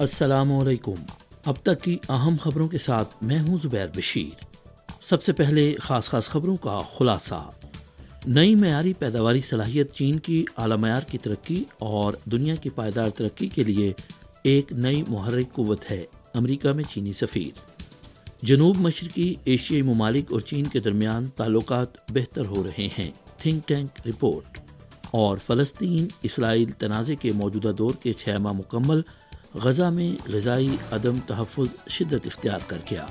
السلام علیکم۔ اب تک کی اہم خبروں کے ساتھ میں ہوں زبیر بشیر۔ سب سے پہلے خاص خبروں کا خلاصہ۔ نئی معیاری پیداواری صلاحیت چین کی اعلی معیار کی ترقی اور دنیا کی پائیدار ترقی کے لیے ایک نئی محرک قوت ہے، امریکہ میں چینی سفیر۔ جنوب مشرقی ایشیائی ممالک اور چین کے درمیان تعلقات بہتر ہو رہے ہیں، تھنک ٹینک رپورٹ۔ اور فلسطین اسرائیل تنازع کے موجودہ دور کے 6 ماہ مکمل، غزہ میں غذائی عدم تحفظ شدت اختیار کر گیا۔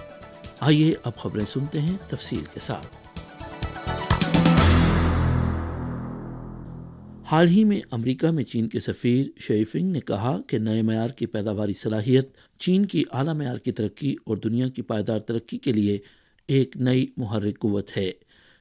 آئیے اب خبریں سنتے ہیں تفصیل کے ساتھ۔ حال ہی میں امریکہ میں چین کے سفیر شی فنگ نے کہا کہ نئے معیار کی پیداواری صلاحیت چین کی اعلیٰ معیار کی ترقی اور دنیا کی پائیدار ترقی کے لیے ایک نئی محرک قوت ہے۔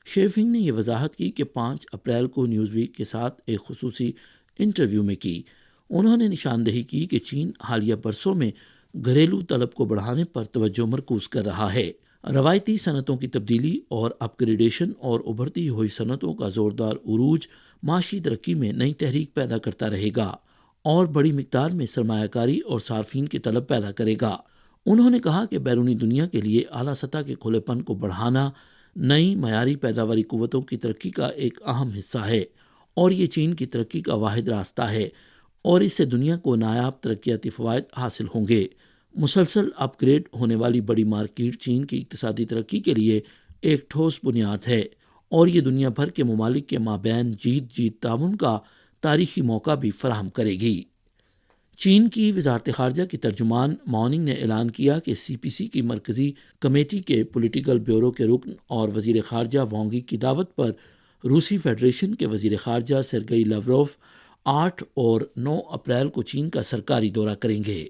شی فنگ نے یہ وضاحت کی کہ 5 اپریل کو نیوز ویک کے ساتھ ایک خصوصی انٹرویو میں کی۔ انہوں نے نشاندہی کی کہ چین حالیہ برسوں میں گھریلو طلب کو بڑھانے پر توجہ مرکوز کر رہا ہے، روایتی صنعتوں کی تبدیلی اور اپ گریڈیشن اور ابھرتی ہوئی صنعتوں کا زوردار عروج معاشی ترقی میں نئی تحریک پیدا کرتا رہے گا اور بڑی مقدار میں سرمایہ کاری اور صارفین کی طلب پیدا کرے گا۔ انہوں نے کہا کہ بیرونی دنیا کے لیے اعلیٰ سطح کے کھلے پن کو بڑھانا نئی معیاری پیداواری قوتوں کی ترقی کا ایک اہم حصہ ہے اور یہ چین کی ترقی کا واحد راستہ ہے اور اس سے دنیا کو نایاب ترقیاتی فوائد حاصل ہوں گے۔ مسلسل اپ گریڈ ہونے والی بڑی مارکیٹ چین کی اقتصادی ترقی کے لیے ایک ٹھوس بنیاد ہے اور یہ دنیا بھر کے ممالک کے مابین جیت جیت تعاون کا تاریخی موقع بھی فراہم کرے گی۔ چین کی وزارت خارجہ کی ترجمان ماؤننگ نے اعلان کیا کہ سی پی سی کی مرکزی کمیٹی کے پولیٹیکل بیورو کے رکن اور وزیر خارجہ وانگ یی کی دعوت پر روسی فیڈریشن کے وزیر خارجہ سرگئی لاوروف 8 اور 9 اپریل کو چین کا سرکاری دورہ کریں گے۔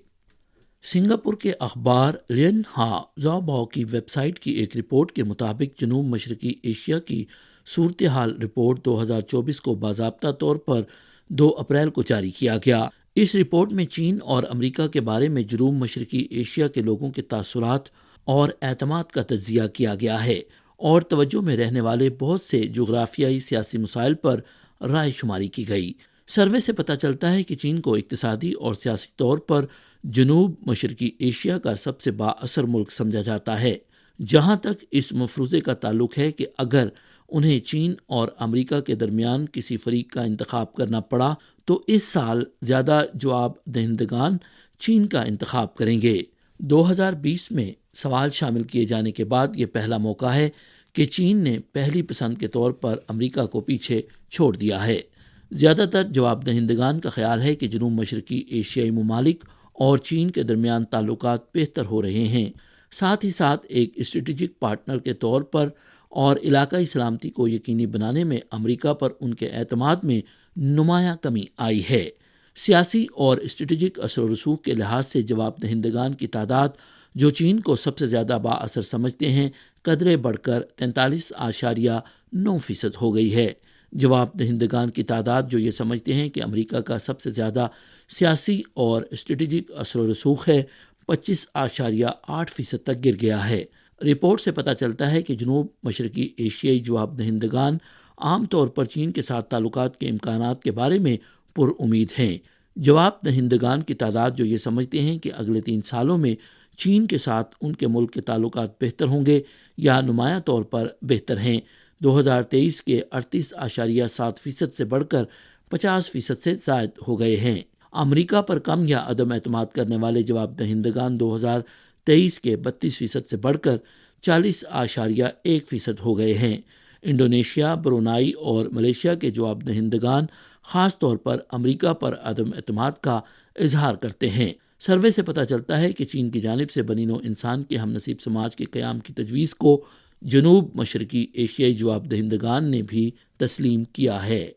سنگاپور کے اخبار لین ہا زاؤباؤ کی ویب سائٹ کی ایک رپورٹ کے مطابق جنوب مشرقی ایشیا کی صورتحال رپورٹ 2024 کو باضابطہ طور پر 2 اپریل کو جاری کیا گیا۔ اس رپورٹ میں چین اور امریکہ کے بارے میں جنوب مشرقی ایشیا کے لوگوں کے تاثرات اور اعتماد کا تجزیہ کیا گیا ہے اور توجہ میں رہنے والے بہت سے جغرافیائی سیاسی مسائل پر رائے شماری کی گئی۔ سروے سے پتہ چلتا ہے کہ چین کو اقتصادی اور سیاسی طور پر جنوب مشرقی ایشیا کا سب سے با اثر ملک سمجھا جاتا ہے۔ جہاں تک اس مفروضے کا تعلق ہے کہ اگر انہیں چین اور امریکہ کے درمیان کسی فریق کا انتخاب کرنا پڑا تو اس سال زیادہ جواب دہندگان چین کا انتخاب کریں گے۔ 2020 میں سوال شامل کیے جانے کے بعد یہ پہلا موقع ہے کہ چین نے پہلی پسند کے طور پر امریکہ کو پیچھے چھوڑ دیا ہے۔ زیادہ تر جواب دہندگان کا خیال ہے کہ جنوب مشرقی ایشیائی ممالک اور چین کے درمیان تعلقات بہتر ہو رہے ہیں، ساتھ ہی ساتھ ایک اسٹریٹجک پارٹنر کے طور پر اور علاقائی سلامتی کو یقینی بنانے میں امریکہ پر ان کے اعتماد میں نمایاں کمی آئی ہے۔ سیاسی اور اسٹریٹجک اثر و رسوخ کے لحاظ سے جواب دہندگان کی تعداد جو چین کو سب سے زیادہ با اثر سمجھتے ہیں قدرے بڑھ کر 43.9% ہو گئی ہے۔ جواب دہندگان کی تعداد جو یہ سمجھتے ہیں کہ امریکہ کا سب سے زیادہ سیاسی اور اسٹریٹجک اثر و رسوخ ہے 25.8% تک گر گیا ہے۔ رپورٹ سے پتہ چلتا ہے کہ جنوب مشرقی ایشیائی جواب دہندگان عام طور پر چین کے ساتھ تعلقات کے امکانات کے بارے میں پر امید ہیں۔ جواب دہندگان کی تعداد جو یہ سمجھتے ہیں کہ اگلے 3 سالوں میں چین کے ساتھ ان کے ملک کے تعلقات بہتر ہوں گے یا نمایاں طور پر بہتر ہیں، 2023 کے 38.7% سے بڑھ کر 50% سے زائد ہو گئے ہیں۔ امریکہ پر کم یا عدم اعتماد کرنے والے جواب دہندگان 2023 کے 32% سے بڑھ کر 40.1% ہو گئے ہیں۔ انڈونیشیا، برونائی اور ملیشیا کے جواب دہندگان خاص طور پر امریکہ پر عدم اعتماد کا اظہار کرتے ہیں۔ سروے سے پتہ چلتا ہے کہ چین کی جانب سے بنی نوع انسان کے ہم نصیب سماج کے قیام کی تجویز کو جنوب مشرقی ایشیائی جواب دہندگان نے بھی تسلیم کیا ہے۔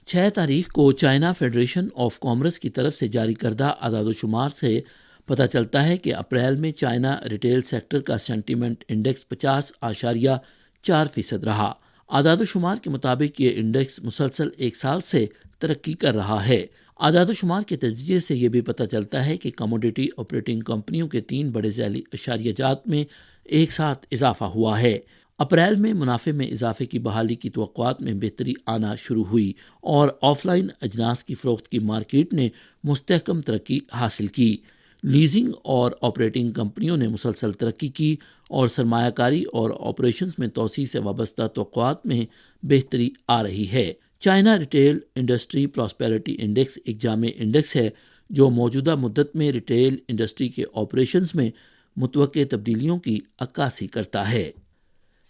6 تاریخ کو چائنا فیڈریشن آف کامرس کی طرف سے جاری کردہ اعداد و شمار سے پتہ چلتا ہے کہ اپریل میں چائنا ریٹیل سیکٹر کا سینٹیمنٹ انڈیکس 50.4% رہا۔ اعداد و شمار کے مطابق یہ انڈیکس مسلسل 1 سال سے ترقی کر رہا ہے۔ اعداد و شمار کے تجزیے سے یہ بھی پتہ چلتا ہے کہ کموڈیٹی آپریٹنگ کمپنیوں کے 3 بڑے ذیلی اشاریہ جات میں ایک ساتھ اضافہ ہوا ہے۔ اپریل میں منافع میں اضافے کی بحالی کی توقعات میں بہتری آنا شروع ہوئی اور آف لائن اجناس کی فروخت کی مارکیٹ نے مستحکم ترقی حاصل کی۔ لیزنگ اور آپریٹنگ کمپنیوں نے مسلسل ترقی کی اور سرمایہ کاری اور آپریشنز میں توسیع سے وابستہ توقعات میں بہتری آ رہی ہے۔ China retail industry prosperity index ایک جامع انڈیکس ہے جو موجودہ مدت میں ریٹیل انڈسٹری کے آپریشنز میں متوقع تبدیلیوں کی عکاسی کرتا ہے۔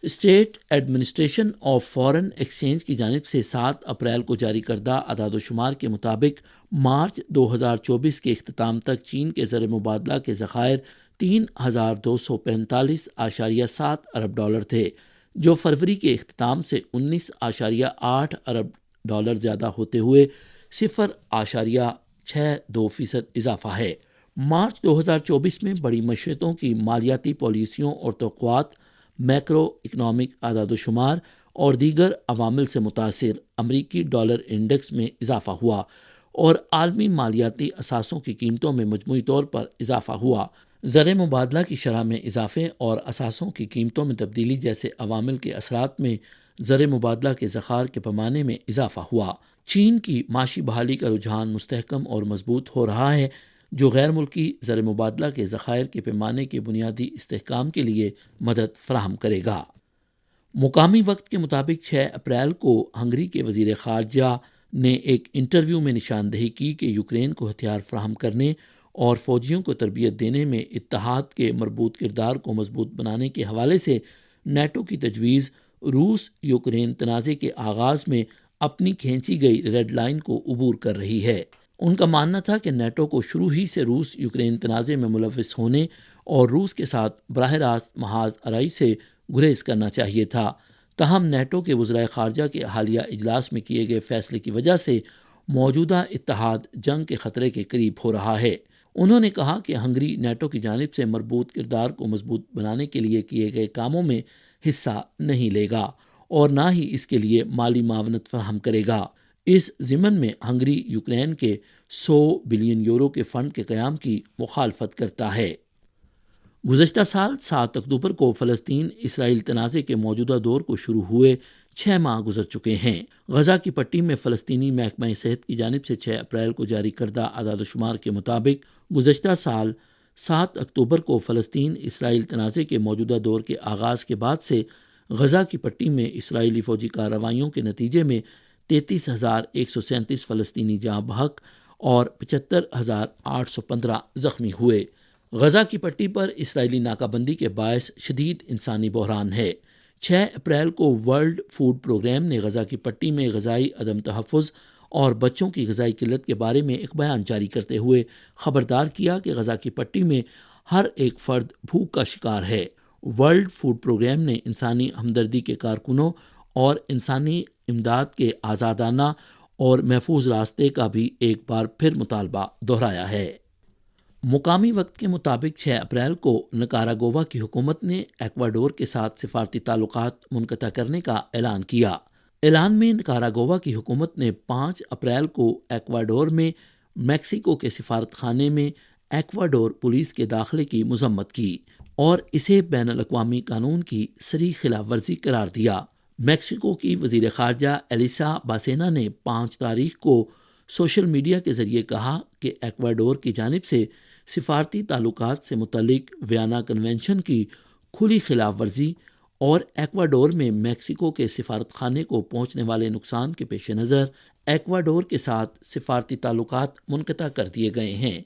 State administration of foreign exchange کی جانب سے 7 اپریل کو جاری کردہ اعداد و شمار کے مطابق مارچ 2024 کے اختتام تک چین کے زر مبادلہ کے ذخائر 3245.7 ارب ڈالر تھے، جو فروری کے اختتام سے 19.8 ارب ڈالر زیادہ ہوتے ہوئے 0.62% اضافہ ہے۔ مارچ 2024 میں بڑی معیشتوں کی مالیاتی پالیسیوں اور توقعات، میکرو اکنامک اعداد و شمار اور دیگر عوامل سے متاثر امریکی ڈالر انڈیکس میں اضافہ ہوا اور عالمی مالیاتی اثاثوں کی قیمتوں میں مجموعی طور پر اضافہ ہوا۔ زر مبادلہ کی شرح میں اضافے اور اثاثوں کی قیمتوں میں تبدیلی جیسے عوامل کے اثرات میں زر مبادلہ کے ذخائر کے پیمانے میں اضافہ ہوا۔ چین کی معاشی بحالی کا رجحان مستحکم اور مضبوط ہو رہا ہے، جو غیر ملکی زر مبادلہ کے ذخائر کے پیمانے کے بنیادی استحکام کے لیے مدد فراہم کرے گا۔ مقامی وقت کے مطابق 6 اپریل کو ہنگری کے وزیر خارجہ نے ایک انٹرویو میں نشاندہی کی کہ یوکرین کو ہتھیار فراہم کرنے اور فوجیوں کو تربیت دینے میں اتحاد کے مربوط کردار کو مضبوط بنانے کے حوالے سے نیٹو کی تجویز روس یوکرین تنازع کے آغاز میں اپنی کھینچی گئی ریڈ لائن کو عبور کر رہی ہے۔ ان کا ماننا تھا کہ نیٹو کو شروع ہی سے روس یوکرین تنازع میں ملوث ہونے اور روس کے ساتھ براہ راست محاذ آرائی سے گریز کرنا چاہیے تھا، تاہم نیٹو کے وزرائے خارجہ کے حالیہ اجلاس میں کیے گئے فیصلے کی وجہ سے موجودہ اتحاد جنگ کے خطرے کے قریب ہو رہا ہے۔ انہوں نے کہا کہ ہنگری نیٹو کی جانب سے مربوط کردار کو مضبوط بنانے کے لیے کیے گئے کاموں میں حصہ نہیں لے گا اور نہ ہی اس کے لیے مالی معاونت فراہم کرے گا۔ اس ضمن میں ہنگری یوکرین کے 100 بلین یورو کے فنڈ کے قیام کی مخالفت کرتا ہے۔ گزشتہ سال 7 اکتوبر کو فلسطین اسرائیل تنازع کے موجودہ دور کو شروع ہوئے 6 ماہ گزر چکے ہیں۔ غزہ کی پٹی میں فلسطینی محکمہ صحت کی جانب سے 6 اپریل کو جاری کردہ اعداد و شمار کے مطابق گزشتہ سال 7 اکتوبر کو فلسطین اسرائیل تنازع کے موجودہ دور کے آغاز کے بعد سے غزہ کی پٹی میں اسرائیلی فوجی کارروائیوں کے نتیجے میں 33,137 فلسطینی جاں بحق اور 75,815 زخمی ہوئے۔ غزہ کی پٹی پر اسرائیلی ناکہ بندی کے باعث شدید انسانی بحران ہے۔ 6 اپریل کو ورلڈ فوڈ پروگرام نے غزہ کی پٹی میں غذائی عدم تحفظ اور بچوں کی غذائی قلت کے بارے میں ایک بیان جاری کرتے ہوئے خبردار کیا کہ غزہ کی پٹی میں ہر ایک فرد بھوک کا شکار ہے۔ ورلڈ فوڈ پروگرام نے انسانی ہمدردی کے کارکنوں اور انسانی امداد کے آزادانہ اور محفوظ راستے کا بھی ایک بار پھر مطالبہ دہرایا ہے۔ مقامی وقت کے مطابق 6 اپریل کو نکاراگوا کی حکومت نے ایکواڈور کے ساتھ سفارتی تعلقات منقطع کرنے کا اعلان کیا۔ اعلان میں نکاراگوا کی حکومت نے 5 اپریل کو ایکواڈور میں میکسیکو کے سفارت خانے میں ایکواڈور پولیس کے داخلے کی مذمت کی اور اسے بین الاقوامی قانون کی صریح خلاف ورزی قرار دیا۔ میکسیکو کی وزیر خارجہ ایلیسا باسینا نے 5 تاریخ کو سوشل میڈیا کے ذریعے کہا کہ ایکواڈور کی جانب سے سفارتی تعلقات سے متعلق ویانا کنونشن کی کھلی خلاف ورزی اور ایکواڈور میں میکسیکو کے سفارت خانے کو پہنچنے والے نقصان کے پیش نظر ایکواڈور کے ساتھ سفارتی تعلقات منقطع کر دیے گئے ہیں۔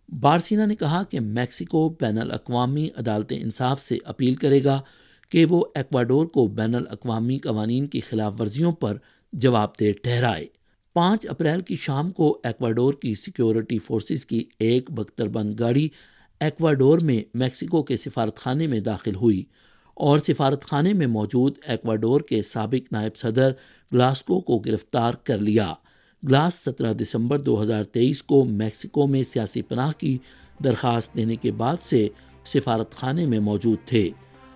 بارسینا نے کہا کہ میکسیکو بین الاقوامی عدالت انصاف سے اپیل کرے گا کہ وہ ایکواڈور کو بین الاقوامی قوانین کی خلاف ورزیوں پر جواب دہ ٹھہرائے۔ 5 اپریل کی شام کو ایکواڈور کی سیکیورٹی فورسز کی ایک بختربند گاڑی ایکواڈور میں میکسیکو کے سفارت خانے میں داخل ہوئی اور سفارت خانے میں موجود ایکواڈور کے سابق نائب صدر گلاسکو کو گرفتار کر لیا۔ گلاس 17 دسمبر 2023 کو میکسیکو میں سیاسی پناہ کی درخواست دینے کے بعد سے سفارت خانے میں موجود تھے۔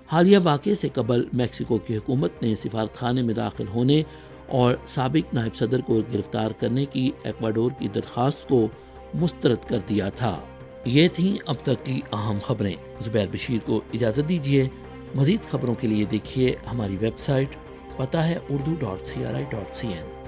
حالیہ واقعے سے قبل میکسیکو کی حکومت نے سفارت خانے میں داخل ہونے اور سابق نائب صدر کو گرفتار کرنے کی ایکواڈور کی درخواست کو مسترد کر دیا تھا۔ یہ تھیں اب تک کی اہم خبریں۔ زبیر بشیر کو اجازت دیجیے۔ مزید خبروں کے لیے دیکھیے ہماری ویب سائٹ، پتہ ہے urdu.cri.cn۔